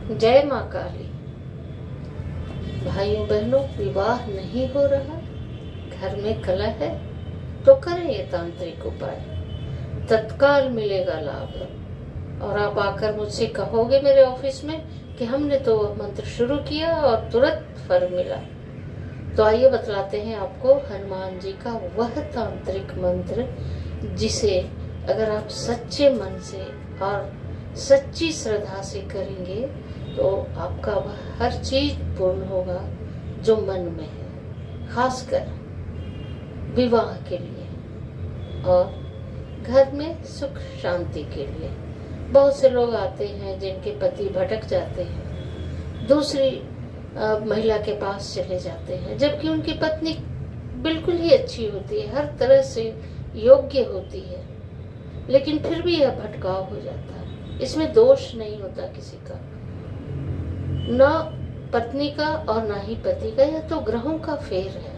जय माँ काली। भाइयों बहनों, विवाह नहीं हो रहा, घर में कलह है, तो करें ये तांत्रिक उपाय, तत्काल मिलेगा लाभ। और आप आकर मुझसे कहोगे मेरे ऑफिस में कि हमने तो वह मंत्र शुरू किया और तुरंत फल मिला। तो आइए बतलाते हैं आपको हनुमान जी का वह तांत्रिक मंत्र जिसे अगर आप सच्चे मन से और सच्ची श्रद्धा से करेंगे तो आपका वह हर चीज पूर्ण होगा जो मन में है, खासकर विवाह के लिए और घर में सुख शांति के लिए। बहुत से लोग आते हैं जिनके पति भटक जाते हैं, दूसरी महिला के पास चले जाते हैं, जबकि उनकी पत्नी बिल्कुल ही अच्छी होती है, हर तरह से योग्य होती है, लेकिन फिर भी यह भटकाव हो जाता है। इसमें दोष नहीं होता किसी का, ना पत्नी का और ना ही पति का, यह तो ग्रहों का फेर है।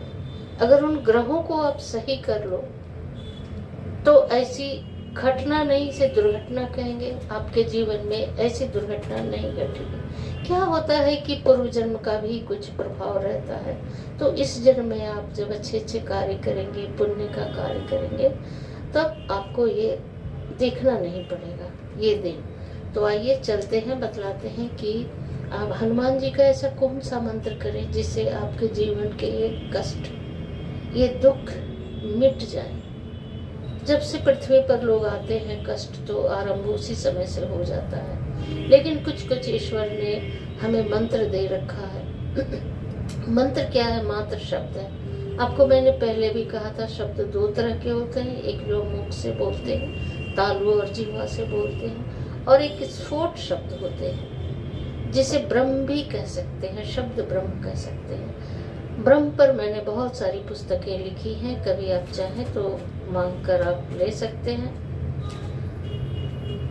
अगर उन ग्रहों को आप सही कर लो तो ऐसी घटना नहीं, इसे दुर्घटना कहेंगे, आपके जीवन में ऐसी दुर्घटना नहीं घटेगी। क्या होता है कि पूर्व जन्म का भी कुछ प्रभाव रहता है, तो इस जन्म में आप जब अच्छे अच्छे कार्य करेंगे, पुण्य का कार्य करेंगे, तब आपको ये देखना नहीं पड़ेगा ये दिन। तो आइए चलते हैं, बतलाते हैं कि आप हनुमान जी का ऐसा कौन सा मंत्र करें जिससे आपके जीवन के ये कष्ट, ये दुख मिट जाए। जब से पृथ्वी पर लोग आते हैं कष्ट तो आरंभ उसी समय से हो जाता है, लेकिन कुछ ईश्वर ने हमें मंत्र दे रखा है। मंत्र क्या है? मात्र शब्द है। आपको मैंने पहले भी कहा था, शब्द दो तरह के होते हैं, एक जो मुख से बोलते हैं, तालु और जीवा से बोलते हैं, और एक स्फोट शब्द होते हैं जिसे ब्रह्म भी कह सकते हैं, शब्द ब्रह्म कह सकते हैं। ब्रह्म पर मैंने बहुत सारी पुस्तकें लिखी हैं, कभी आप चाहें तो मांग कर आप ले सकते हैं।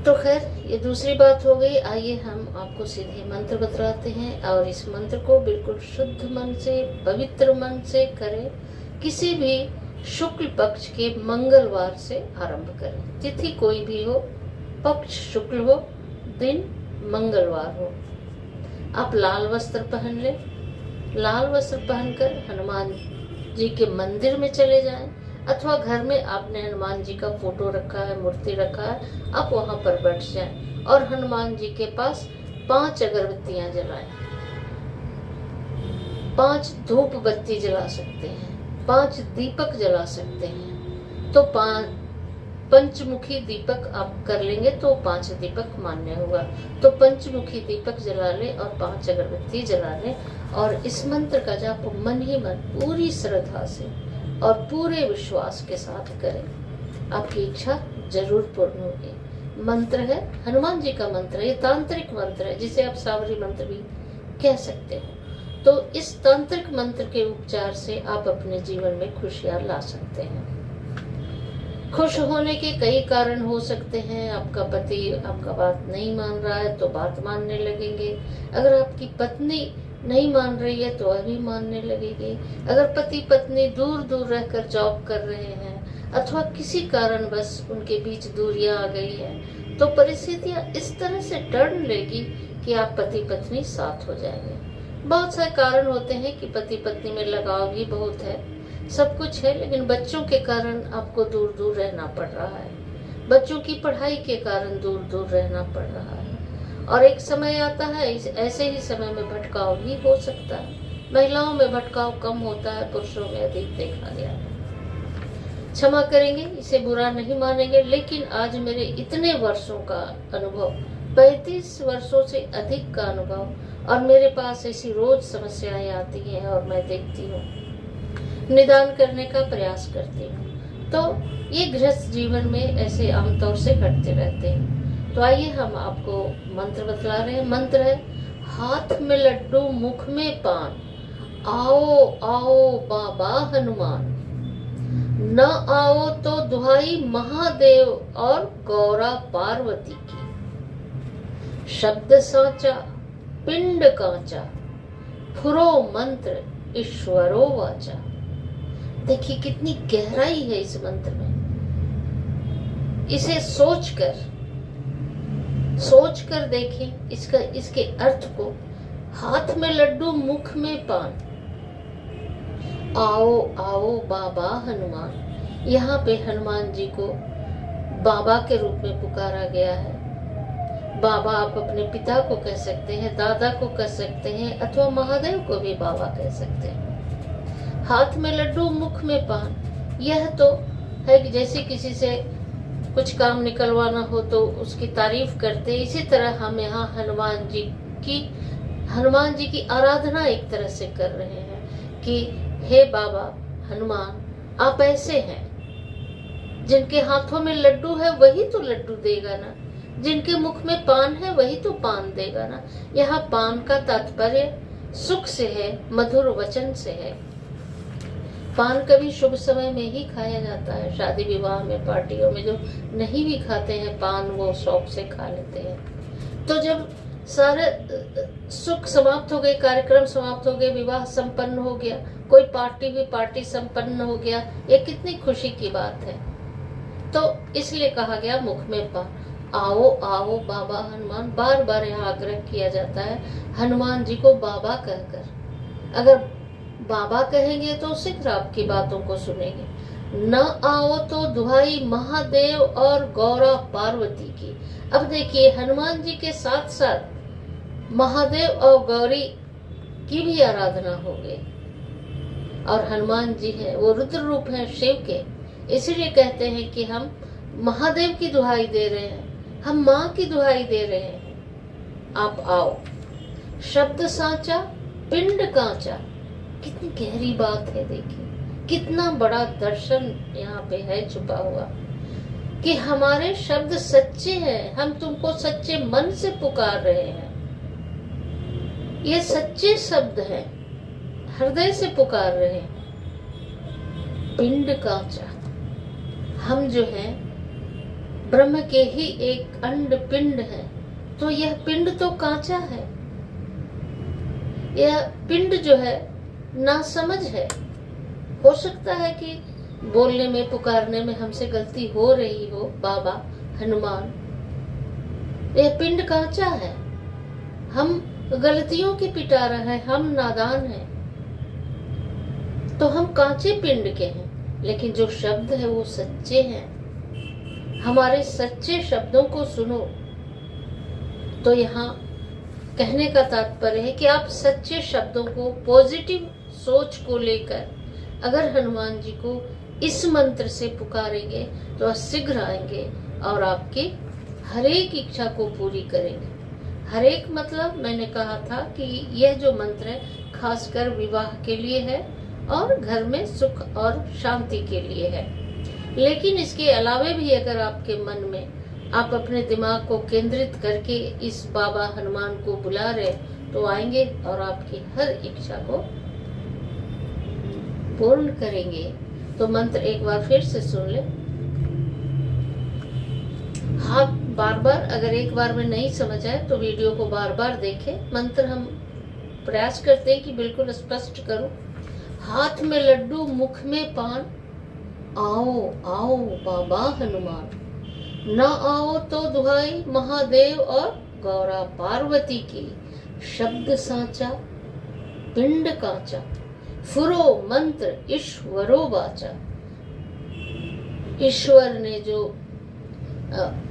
तो खैर ये दूसरी बात हो गई। आइए हम आपको सीधे मंत्र बतलाते हैं, और इस मंत्र को बिल्कुल शुद्ध मन से, पवित्र मन से करें। किसी भी शुक्ल पक्ष के मंगलवार से आरंभ करें, तिथि कोई भी हो, पक्ष शुक्ल हो, दिन मंगलवार हो। आप लाल वस्त्र पहन लें, लाल वस्त्र पहनकर हनुमान जी के मंदिर में चले जाएं, अथवा घर में आपने हनुमान जी का फोटो रखा है, मूर्ति रखा है, आप वहां पर बैठ जाएं और हनुमान जी के पास 5 अगरबत्तियां जलाएं। 5 धूप बत्ती जला सकते हैं, 5 दीपक जला सकते हैं। तो 5 पंचमुखी दीपक आप कर लेंगे तो 5 दीपक मान्य होगा। तो पंचमुखी दीपक जला लें और 5 अगरबत्ती जला लें, और इस मंत्र का जाप मन ही मन पूरी श्रद्धा से और पूरे विश्वास के साथ करें। आपकी इच्छा जरूर पूर्ण होगी। मंत्र है हनुमान जी का मंत्र, ये तांत्रिक मंत्र है जिसे आप सावरी मंत्र भी कह सकते हो। तो इस तांत्रिक मंत्र के उपचार से आप अपने जीवन में खुशियां ला सकते हैं। खुश होने के कई कारण हो सकते हैं। आपका पति आपका बात नहीं मान रहा है तो बात मानने लगेंगे, अगर आपकी पत्नी नहीं मान रही है तो अभी मानने लगेगी, अगर पति पत्नी दूर दूर रहकर जॉब कर रहे हैं अथवा किसी कारण बस उनके बीच दूरियां आ गई है, तो परिस्थितियां इस तरह से टर्न लेगी कि आप पति पत्नी साथ हो जाएंगे। बहुत सारे कारण होते हैं कि पति पत्नी में लगाव भी बहुत है, सब कुछ है, लेकिन बच्चों के कारण आपको दूर दूर रहना पड़ रहा है, बच्चों की पढ़ाई के कारण दूर दूर रहना पड़ रहा है, और एक समय आता है ऐसे ही समय में भटकाव भी हो सकता है। महिलाओं में भटकाव कम होता है, पुरुषों में अधिक देखा गया है। क्षमा करेंगे, इसे बुरा नहीं मानेंगे, लेकिन आज मेरे इतने वर्षों का अनुभव, 35 वर्षों से अधिक का अनुभव, और मेरे पास ऐसी रोज समस्याएं आती हैं और मैं देखती हूँ, निदान करने का प्रयास करती हूँ। तो ये गृहस्थ जीवन में ऐसे आमतौर से घटते रहते हैं। तो आइए हम आपको मंत्र बतला रहे हैं। मंत्र है, हाथ में लड्डू मुख में पान, आओ आओ बाबा हनुमान, न आओ तो दुहाई महादेव और गौरा पार्वती की। शब्द साचा पिंड कांचा, फुरो मंत्र ईश्वरो वाचा। देखिए कितनी गहराई है इस मंत्र में। इसे सोचकर सोच कर देखें इसके अर्थ को। हाथ में लड्डू, मुख में पान। आओ आओ बाबा हनुमान। यहाँ पे हनुमान जी को बाबा के रूप में पुकारा गया है। बाबा आप अपने पिता को कह सकते हैं, दादा को कह सकते हैं, अथवा महादेव को भी बाबा कह सकते हैं। हाथ में लड्डू, मुख में पान, यह तो है कि जैसे किसी से कुछ काम निकलवाना हो तो उसकी तारीफ करते, इसी तरह हम यहाँ हनुमान जी की आराधना एक तरह से कर रहे हैं कि हे बाबा हनुमान, आप ऐसे हैं। जिनके हाथों में लड्डू है वही तो लड्डू देगा ना, जिनके मुख में पान है वही तो पान देगा ना। यहाँ पान का तात्पर्य सुख से है, मधुर वचन से है। पान कभी शुभ समय में ही खाया जाता है, शादी विवाह में, पार्टियों में। जो नहीं भी खाते हैं पान वो शौक से खा लेते हैं। तो जब सारे सुख समाप्त हो गए, कार्यक्रम समाप्त हो गए, विवाह संपन्न हो गया, कोई पार्टी संपन्न हो गया, ये कितनी खुशी की बात है। तो इसलिए कहा गया मुख में पान। आओ आओ बाबा हनुमान, बार बार यहाँ आग्रह किया जाता है हनुमान जी को बाबा कहकर। अगर बाबा कहेंगे तो शीघ्र आपकी बातों को सुनेंगे। न आओ तो दुहाई महादेव और गौरा पार्वती की। अब देखिए हनुमान जी के साथ साथ महादेव और गौरी की भी आराधना हो गई। और हनुमान जी है वो रुद्र रूप है शिव के, इसलिए कहते हैं कि हम महादेव की दुहाई दे रहे हैं, हम माँ की दुहाई दे रहे हैं, आप आओ। शब्द साचा, पिंड कांचा, कितनी गहरी बात है। देखिए कितना बड़ा दर्शन यहाँ पे है छुपा हुआ कि हमारे शब्द सच्चे हैं, हम तुमको सच्चे मन से पुकार रहे हैं। ये सच्चे शब्द हैं, हृदय से पुकार रहे हैं। पिंड कांचा, हम जो हैं ब्रह्म के ही एक अंड पिंड है, तो यह पिंड तो कांचा है। यह पिंड जो है नासमझ है। हो सकता है कि बोलने में, पुकारने में हमसे गलती हो रही हो बाबा हनुमान। यह पिंड कांचा है, हम गलतियों की पिटारा है, हम नादान हैं, तो हम कांचे पिंड के हैं। लेकिन जो शब्द है वो सच्चे हैं। हमारे सच्चे शब्दों को सुनो। तो यहाँ कहने का तात्पर्य है कि आप सच्चे शब्दों को, पॉजिटिव सोच को लेकर अगर हनुमान जी को इस मंत्र से पुकारेंगे तो शीघ्र आएंगे और आपकी हर एक इच्छा को पूरी करेंगे। हर एक मतलब मैंने कहा था कि यह जो मंत्र है खासकर विवाह के लिए है और घर में सुख और शांति के लिए है। लेकिन इसके अलावे भी अगर आपके मन में आप अपने दिमाग को केंद्रित करके इस बाबा हनुमान को बुला रहे तो आएंगे और आपकी हर इच्छा को पूर्ण करेंगे। तो मंत्र एक बार फिर से सुन ले। हाँ, बार बार अगर एक बार में नहीं समझ आए तो वीडियो को बार बार देखें। मंत्र हम प्रयास करते हैं कि बिल्कुल स्पष्ट करो। हाथ में लड्डू, मुख में पान, आओ आओ बाबा हनुमान। न आओ तो दुहाई महादेव और गौरा पार्वती की। शब्द साचा, पिंड कांचा, फुरो मंत्र ईश्वरो वाचा। ईश्वर ने जो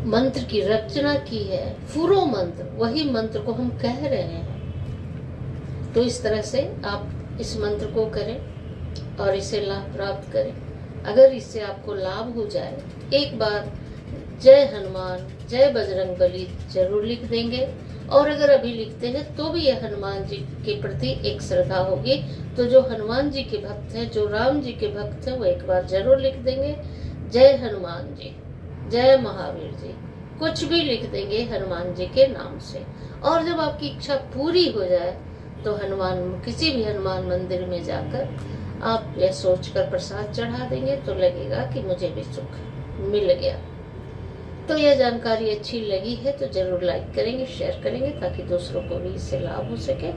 मंत्र की रचना की है, फुरो मंत्र, वही मंत्र को हम कह रहे हैं। तो इस तरह से आप इस मंत्र को करें और इसे लाभ प्राप्त करें। अगर इससे आपको लाभ हो जाए, एक बार जय हनुमान, जय बजरंग बली जरूर लिख देंगे। और अगर अभी लिखते हैं तो भी यह हनुमान जी के प्रति एक श्रद्धा होगी। तो जो हनुमान जी के भक्त हैं, जो राम जी के भक्त हैं, वो एक बार जरूर लिख देंगे जय हनुमान जी, जय महावीर जी, कुछ भी लिख देंगे हनुमान जी के नाम से। और जब आपकी इच्छा पूरी हो जाए तो किसी भी हनुमान मंदिर में जाकर आप यह सोचकर प्रसाद चढ़ा देंगे तो लगेगा कि मुझे भी सुख मिल गया। तो यह जानकारी अच्छी लगी है तो जरूर लाइक करेंगे, शेयर करेंगे ताकि दूसरों को भी इससे लाभ हो सके।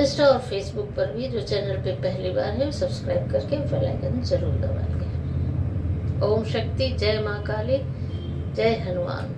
इंस्टा और फेसबुक पर भी जो चैनल पे पहली बार है वो सब्सक्राइब करके बेल आइकन जरूर दबाएंगे। ओम शक्ति, जय माँ काली, जय हनुमान।